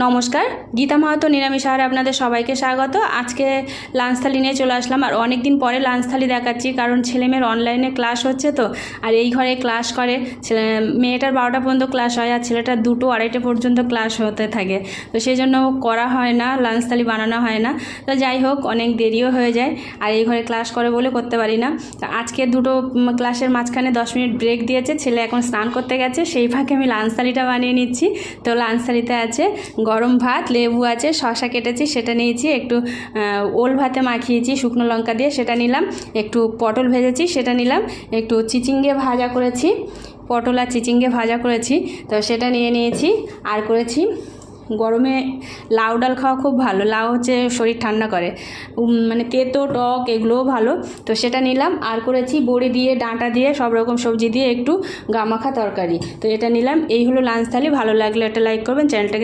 নমস্কার, গীতা মাহাতো নিরামিষ আহারে আপনাদের সবাইকে স্বাগত। আজকে লাঞ্চ থালি নিয়ে চলে আসলাম। আর অনেক দিন পরে লাঞ্চ থালি দেখাচ্ছি, কারণ ছেলেমেয়ের অনলাইনে ক্লাস হচ্ছে তো। আর এই ঘরে ক্লাস করে মেয়েটার 12টা পর্যন্ত ক্লাস হয়, আর ছেলেটার 2টো 2:30 পর্যন্ত ক্লাস হতে থাকে। তো সেই জন্য করা হয় না, লাঞ্চ থালি বানানো হয় না। তো যাই হোক, অনেক দেরিও হয়ে যায়, আর এই ঘরে ক্লাস করে বলে করতে পারি না। তো আজকে দুটো ক্লাসের মাঝখানে 10 মিনিট ব্রেক দিয়েছে, ছেলে এখন স্নান করতে গেছে, সেই ফাঁকে আমি লাঞ্চ থালিটা বানিয়ে নিচ্ছি। তো লাঞ্চ থালিতে আছে গরম ভাত, লেবু আছে, শসা কেটেছি সেটা নিয়েছি, একটু ওল ভাতে মাখিয়েছি শুকনো লঙ্কা দিয়ে সেটা নিলাম, একটু পটল ভেজেছি সেটা নিলাম, একটু চিচিঙ্গে ভাজা করেছি, পটল আর চিচিঙ্গে ভাজা করেছি, তো সেটা নিয়ে নিয়েছি। আর করেছি, গরমে লাউ ডাল খাওয়া খুব ভালো, লাউ হচ্ছে শরীর ঠান্ডা করে, মানে তেতো টক এগুলোও ভালো, তো সেটা নিলাম। আর করেছি বড়ি দিয়ে, ডাঁটা দিয়ে, সব রকম সবজি দিয়ে একটু গামাখা তরকারি, তো এটা নিলাম। এই হলো লাঞ্চ থালি। ভালো লাগলে একটা লাইক করবেন, চ্যানেলটাকে